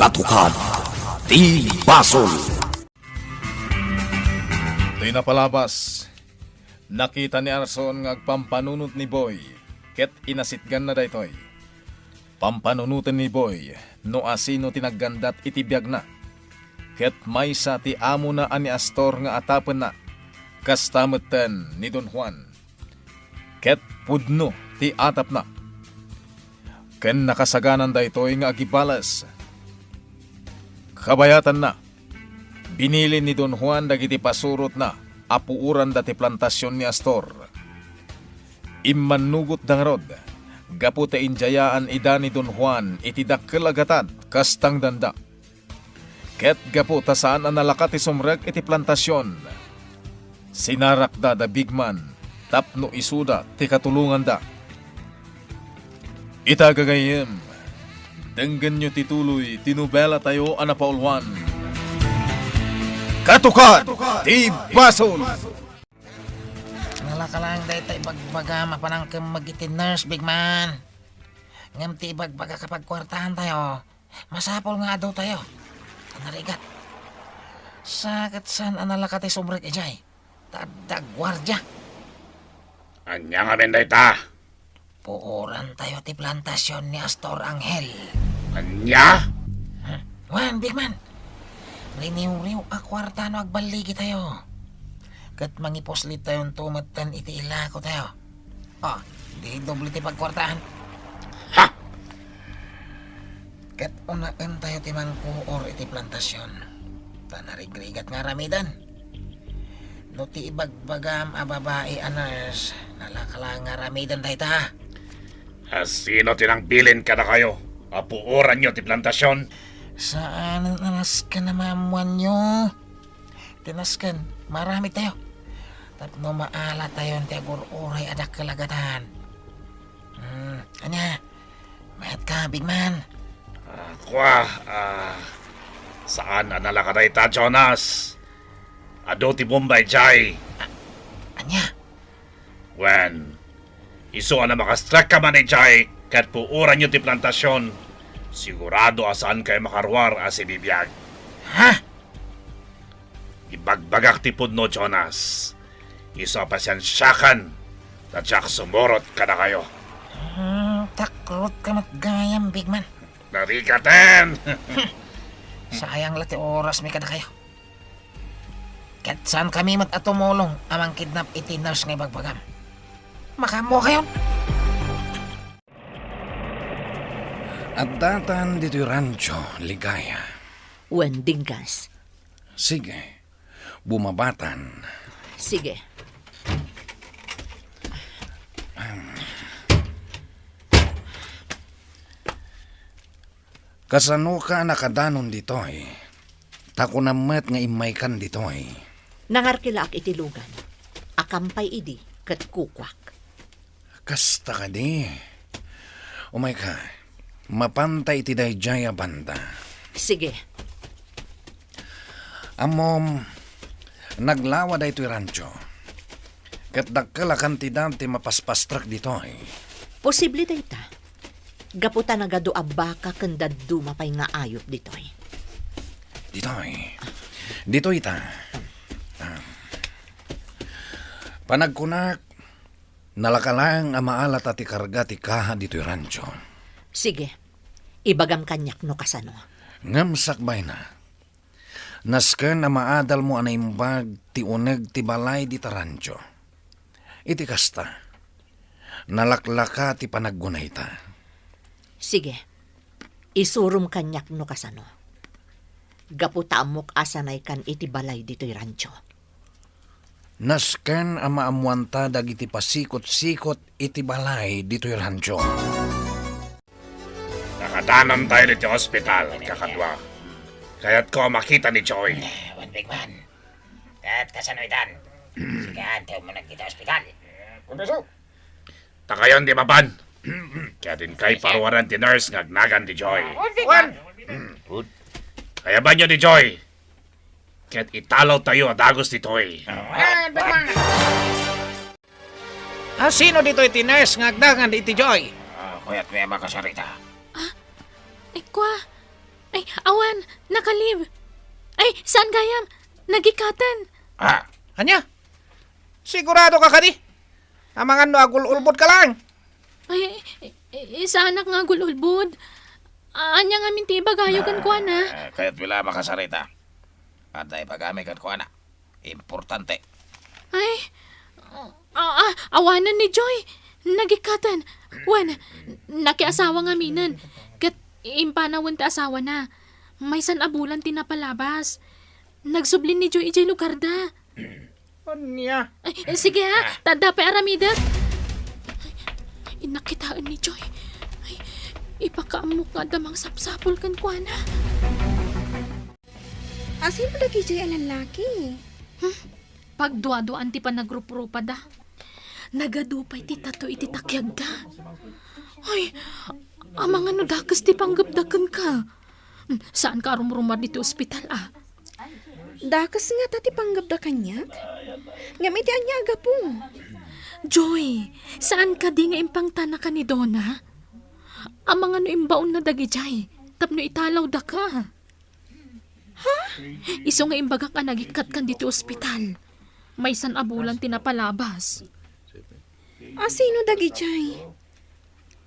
Katukad ti basol. Ito'y napalabas. Nakita ni Arson nga agpampanunot ni Boy, ket inasitgan na daytoy. Pampanunutan ni Boy, no asino tinaggandat itibiyag na. Ket may sa ti amo na ani Astor nga atapen na, kastametan ni Don Juan. Ket pudno ti atap na. Ken nakasaganan daytoy nga agibalas. Kabayatan na. Binili ni Don Juan dagiti pasurot na apuuran dati plantasyon ni Astor. Immanugot dangrod, gapu ta injayaan ida ni Don Juan iti dakkelagatad kastang danda. Ket gapu ta saan ang nalakat ti sumrek iti plantasyon. Sinarakda da bigman, tapno isuda ti katulungan da. Itagagayem, denggan nyo tituloy tinubela tayo anapaulwan. Katukad ti basol. Nalakalang day tayo bagbaga mapanang magiti nurse, big man. Ngam ti bagbaga kapag kwartahan tayo, masapol nga daw tayo. Narigat. Sakit san analakat ay sumrek ejay. Tadag gwardya. Anya nga benday ta? Puuran tayo ti plantasyon ni Astor Angel. Anya? Wan, big man. Riniw-riw a kwarta no agbaligi tayo. Kat mangiposlit tayong tumatan iti ilako tayo. Oh, di doble ti pagkwartahan. Ha? Kat unaan tayo ti mangkuor iti plantasyon. Tanarigrigat nga ramidan. No ti ibagbagam a babae anas, nalakala nga ramidan tayo ta. Sino tinang bilin ka na kayo? Apuuran nyo ti plantasyon? Saan ang tinaskan na mamuan nyo? Tinaskan, marami tayo. Tapno maala tayo ang tiagur-uray adak kalagatan. Anya, mayat ka, big man. Saan na nalakaday ta, Jonas? Ado ti Bombay, Jai. Anya, When, iso na makastrek ka man, Jai, kat puuran nyo ti plantasyon, sigurado asaan kayo makarwar as ibibiyag. ha? Ibagbagak ti pudno, Jonas. Iso pasyansyakan, tatsak sumurot ka na kayo. Takrot ka matgayam, big man. Narikaten! Sayang lati oras may kada kayo. Kat saan kami tumulong amang kidnap iti nurse nga bagbagam. Makamo kayo. At datan dito'y rancho, ligaya. Wendingas. Sige, bumabatan. Sige. Kasano ka nakadanon dito'y? Tako namat nga imay kan dito'y. Nangarkila ak itilugan. Akampay idi kat kukwak. Kasta ka di. Umay ka, mapantay ti dayjaya banda. Sige. Amom, naglawa da ito'y rancho. Kat dakala kantidad ti mapaspastrak dito'y. Posible day ta. Gaputa na gado abaka kanda dumapay nga ayop ditoy. Dito'y ta. Panagkunak, nalakalang amaalat at ikarga ti kaha dito'y rancho. Sige. Ibagam kanyak no kasano. Ngamsakbay na. Nasken na maadal mo anaimbag ti uneg ti balay di tarancho. Iti kasta. Nalaklaka ti panaggunay ta. Sige. Isurum kanyak no kasano. Gaputa amok asanay kan iti balay dito'y rancho. Nasken ang maamuanta dagiti pasikot-sikot iti balay dito'y rancho. Nakadanan tayo dito hospital, kakadwa. Kaya't ko makita ni Joy. Wan, big man. Kat kasanoidan. Sige, antaw mo na kita ospital. Kumpeso. Takayon di maban. Kaya din kay parwaran ti nurse ngagnagan ti Joy. Wan! Kaya ba nyo ni Joy? Kaya't italaw tayo at agos ni Toy. Wan, big man. Sino dito iti nurse ngagdagan iti Joy? Kuyat may makasarita. Ikwa, Ay, awan, nakalib. Ay, saan gayam? Nagikatan. Anya? Sigurado ka kadi? Amangan no agul-ulbot ka lang. Ay, sa anak nga gululbod. Anya nga minti bagayogan ko na. Kaya't wala makasarita. At ay pagami kan ko na. Importante. Ay, awanan ni Joy. Nagikatan. Wan, nakiasawa nga minan. Kat impanawan ta asawa na. May sanabulan tinapalabas. Nagsublin ni Joy ijay lugar da. Anya? Ay, sige ha, tanda pa aramida. Inakitaan ni Joy. Ay, ipakaamok nga damang sapsapol kan ko na. Asin mo lagi dyan ang lalaki? Pagduado anti pa nagrup-rupa da. Nagadupay ti tato iti takyag da. Ay, amang ano dakas ti panggapdakan ka. Saan ka rumrumar dito ospital Dakas nga tati panggap da kanyak? Ngamitan niya aga po. Joy, saan ka di nga impang tana ka ni Donna? Amang ano imbaon na dagi jay. Tapno italaw da ka. Ha? Iso nga imbaga ka nagikat kan dito ospital. May sanabulan tinapalabas. Asino dagi jay?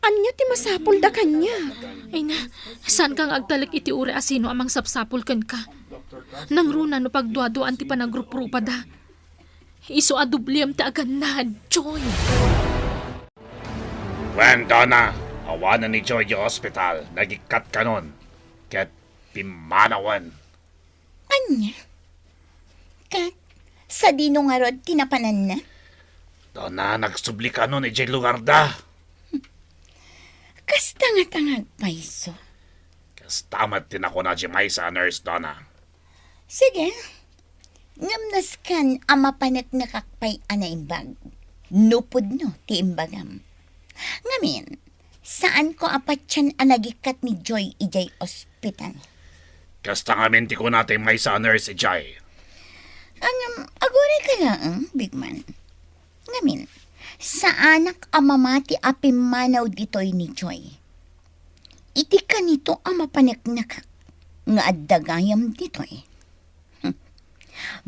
Anya ti masapol da kanya? Ay na, saan kang agtalik iti uri asino amang sapsapol kan ka? Nang runa no pagduado anti pa nagrup-rupa da. Iso adubliam ta agan na, Joy. Wen, Donna, awanan ni Joy yung ospital. Nagikat ka nun. Ket pimanawan. Anya? Kat, sa dino nga rod tinapanan na? Donna, nagsubli ka nun ijay lugar da. Kas tanga-tangag paiso. Kas tamat din ako na jimay sa nurse, Donna. Sige. Ngamnas kan ama panak nakakpay ana imbag. Nupod no ti imbagam. Ngamin, saan ko apatyan anagikat ni Joy ijay ospital? Kas tangamin ti ko natin may sa nurse ijay. Agore ka lang, big man. Ngamin, sa anak amamati apimanaw ditoy ni Joy. Iti ka nito ama panaknakak nga addagayam ditoy.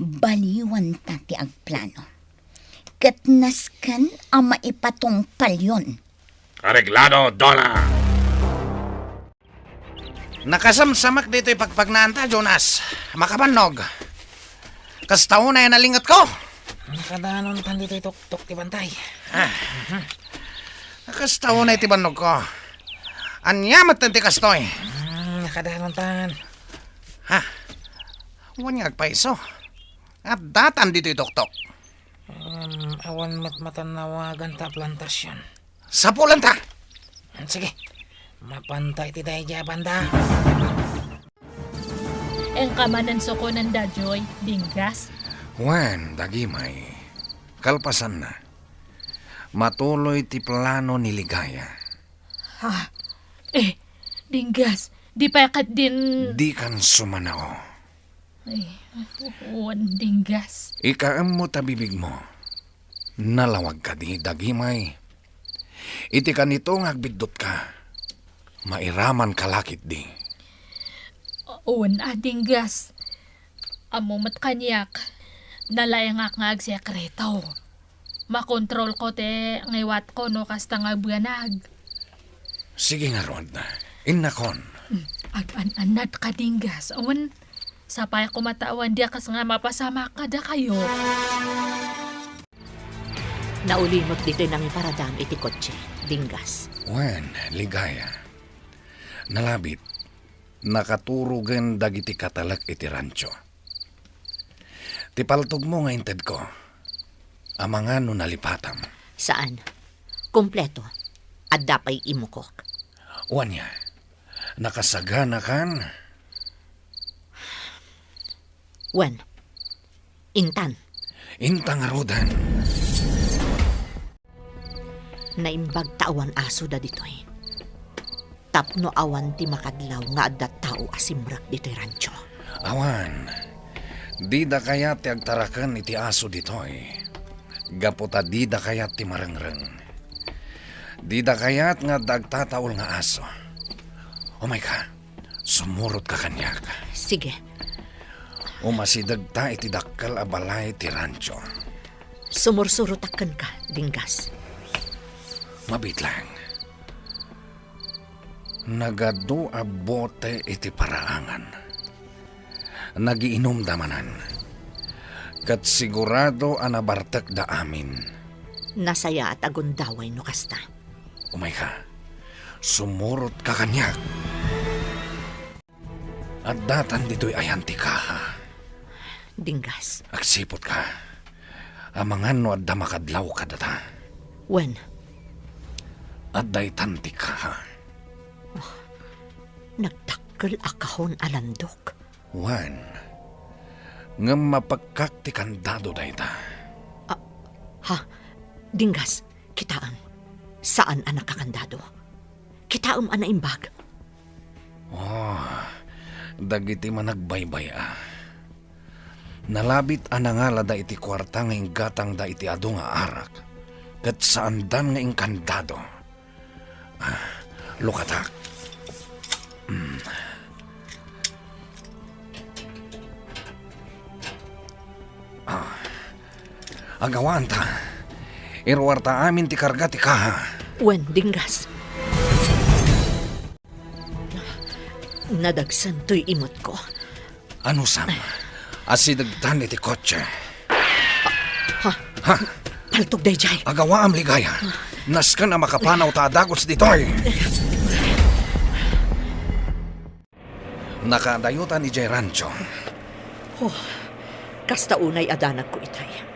Baliwan tati ang plano. Katnas kan ama ipatong palyon. Areglado, Donna! Nakasamsamak dito ipagpagnaanta, Jonas. Makabanog. Kas taon na yan nalingat ko. Nakadanon tan dito tok ti bantay. Kas taon na itibanog ko. Anyamat tanti kastoy. Nakadanon tan. Huwag paiso. At datan dito ituktok. Awan matanawagan ta plantasyon. Sa pulan ta. Sige. Mapantay ti dahi dya banda. Ang kamanan so ko nanda, Joy. Dinggas. Wan, dagimay. Kalpasan na. Matuloy ti plano ni Ligaya. Dinggas. Di pa kat din... Di kan sumanao. Ay, dinggas. Ikaam mo tabibig mo. Nalawag ka di, dagimay. Iti ka nito ngagbidot ka. Mairaman kalakit di. Dinggas. Amumat kanyak. Nalayangak nga agsekreto. Makontrol ko te ngaywat ko no kasta nga buyanag. Sige nga, Rod. Innakon. Ag-an-anat ka, Dinggas. Awan, sapay ko matawan di kas nga mapasama ka da kayo. Naulimot dito nang iparadam iti kotse, Dinggas. Wan, Ligaya. Nalabit. Nakaturugan dagiti katalak iti rancho. Tipaltog mo nga inted ko. Amangano nalipatam. Saan? Kompleto. At dapay imukok. Wanya, nakasagana kan? Wen, intan. Intang arudan. Naimbag tawan aso da ditoy. Tapno awan ti makadlaw nga adda tao asimrak ditoy rancho. Awan, di da kaya ti agtarakan iti aso ditoy. Gaputa di da kaya ti marangrang. Di da kayat nga dagtataol nga aso. Oh my God, sumurot ka kanyak. Sige, Umasidag ta iti dakkal a balay ti rancho. sumursurutakan ka, Dinggas. Mabit lang. Nagado a bote iti paraangan. Nagiinom damanan. Kat sigurado a nabartak da amin. Nasaya at agundaway no kasta. Umay ka. Sumurot ka kanyak. At datan dito'y ayanti ka ha. Dinggas, Agsipot ka. Amangan no adda makadlaw ka data. wen, At daytanti ka ha. nagtakkel akahon alandok. Wan. Ngam mapagkak ti kandado dayta. Ha, Dinggas, kitaan. Saan ang nakakandado? Kitaam ang naimbag. Dagiti managbaybay ah. Nalabit anangala da iti kwarta nga gatang da iti ado nga arak. Kat saan dan nga inkandado. Lukatak. Agawan ta. Irwarta amin ti karga ti kaha. Wen, Dinggas. Nadagsan to'y imot ko. Ano sam? Asidagtan iti kotse. Paltog dayjay. Agawa am ligaya. Nas ka na makapanaw ta adagos ditoy. Nakadayutan ni Jay Rancho. Kasta unay adanag ko itay.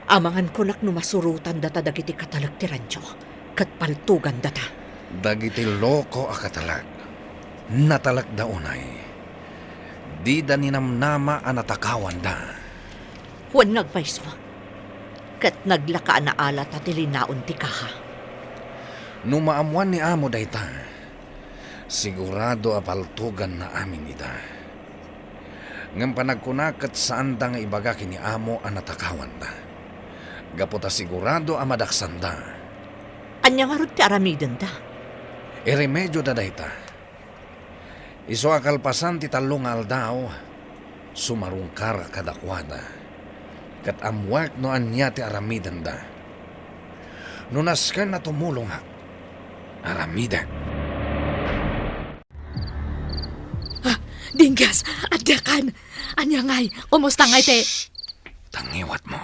Amangan ko nak numasurutan data dagiti katalag ti rancho. Kat paltugan data. Dagiti loko akatalag. Natalag da unay. Di da ninamnama anatakawan da. Huwag nagpaiso. Kat naglaka na alat at ilinaon ti kaha. Numaamuan ni amo dayta. Sigurado apaltugan na amin ida. Ngam panagkunakat saan da nga ibagaki ni amo anatakawan da. Gaputa sigurado amadaksan da. Anya nga ron ti aramiden da. Iremedyo da dayta. Iso akalpasan ti talong aldaw, sumarungkar kadakwada. Kat amwak no anya ti aramidan da. Nunas ka na tumulong ha. Aramida. Dinggas, adyakan. Anya ngay, kumusta ngay te? Tangiwat mo.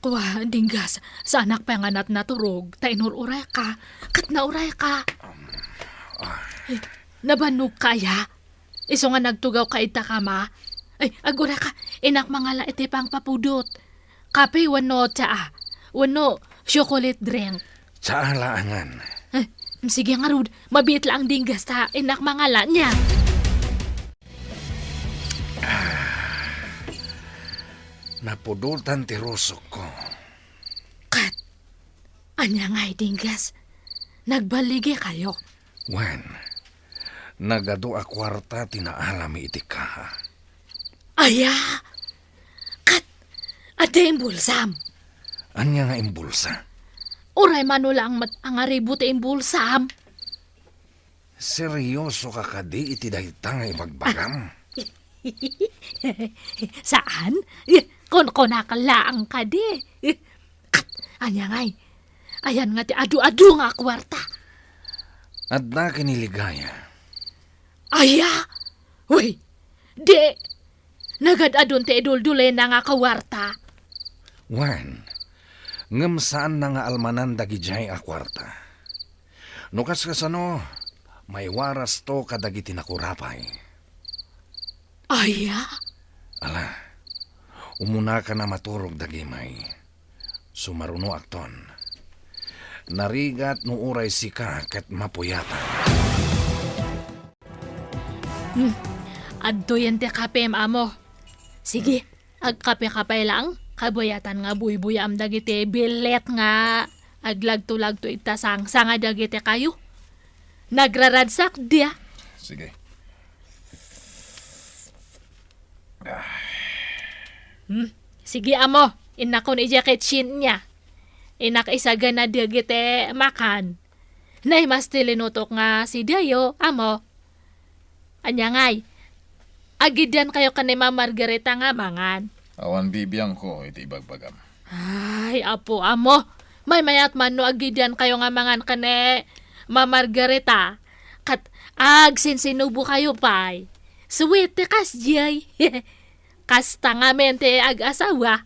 Kuha, Dinggas, sa anak pa nga naturog, ta inururay ka, kat nauray ka. Nabanug kaya? Iso nga nagtugaw ka ita ka ma? Ay, agura ka, inak mga laiti pang papudot. Kape, wano tsaa, wano chocolate drink. Sa alaangan. Sige nga Rud, mabit lang Dinggas ta, inak mga la niya. Napudultan ti rusok ko. Kat, anya ngay Dinggas, nagbaligi kayo. Wen, nagado a kwarta tinaalami iti kaha. Aya, kat, ade imbulsam. Anya nga imbulsa. Uray manula ang aribut imbulsam. Seryoso ka kadi iti dayta nga ipagbagam. Saan? Kung nakalaang ka di. Kat, anya ngay. Ayan nga ti adu-adu nga kwarta. At na kiniligaya. Aya! Uy, di. Nagad-adun ti idul-dulay na nga kawarta. Wen, ngem saan na nga almanan dagijay a kwarta. Nukas kasano, may waras to kadagiti nakurapay. Aya? Ala, umuna ka na maturog dagimay. Sumaruno akton. Narigat no uray sika ket mapuyatan. Adto yan ti kape amo. Sige, agkape-kapay lang. Kabayatan nga buy-buyam dagiti bilet nga. Aglagto-lagto itasang nga dagiti kayo. Nagraradsak dia. Sige. Sige amo, inakon ija kitchen niya. Inak isaga na dagiti makan. Nay mas tilinutok nga si Dayo, amo. Anya ngay, agidyan kayo kanima Margarita nga mangan. Awan bibiyang ko iti ibagbagam. Ay, apo, amo. May mayat man no agidyan kayo nga mangan kane Ma Margarita. Kat sinsinubo kayo pay. Suwete kas jay. Kasta nga mente ag-asawa.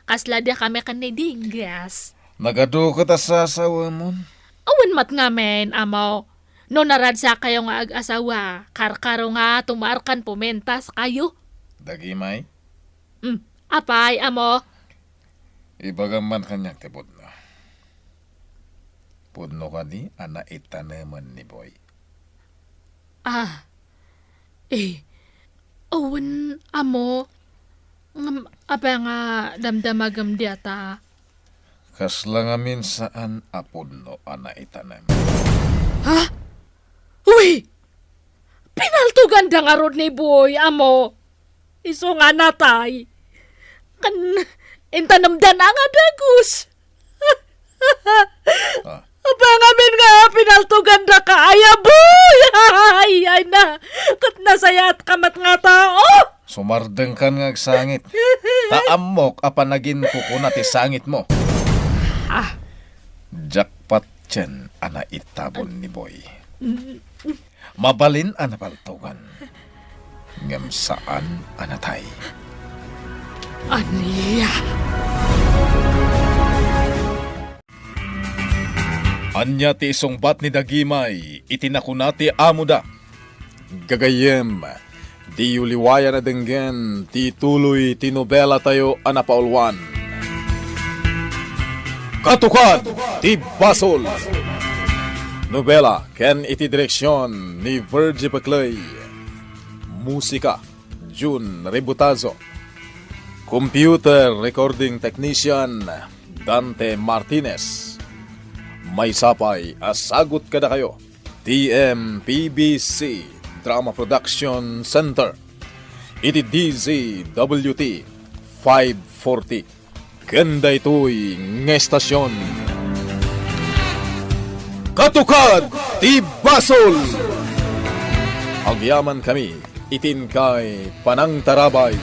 Kasla dia kami kanidinggas. Nagado ka ta sa asawa mo? Awan mat nga men, amo. No naradsa kayo nga ag-asawa. Karkaro nga tumarkan pumentas kayo. Dagimay? Apay, amo. Ibagaman kanyak ti pudno. Pudno ka di, ana itanaman ni Boy. Awan, amo. Apa nga damdamagam diata. Kasla nga minsaan apudno ana itanam. Uy! Pinaltugan da nga rod ni Boy, amo. Iso nga natay. Intanamdan nga dagus. Aba nga min nga pinaltugan da ka, aya Boy! Ay na, kat nasayat kamat nga tao. Sumardeng kan nga sangit. Taamok apanagin ko kuna ti sangit mo. Jackpot chen ana itabon ni Boy. Mabalin ana paltugan. Ngam saan anatay. Aniya. Anya ti isungbat ni Dagimay, itinakunati amuda. Gagayem, di uliwaya na denggen, ti tuloy tinobela tayo anapaulwan. Katukad, ti Basol. Nobela, ken iti direksyon ni Virgie Paclay. Musika, June Rebutazo. Computer recording technician, Dante Martinez. May sapay, asagot kada kayo. TMPBC Drama Production Center. Iti DZWT 540. Ganda ito'y ngestasyon. Katukad, ti Basol! Agyaman kami, itin kay Panang Tarabay.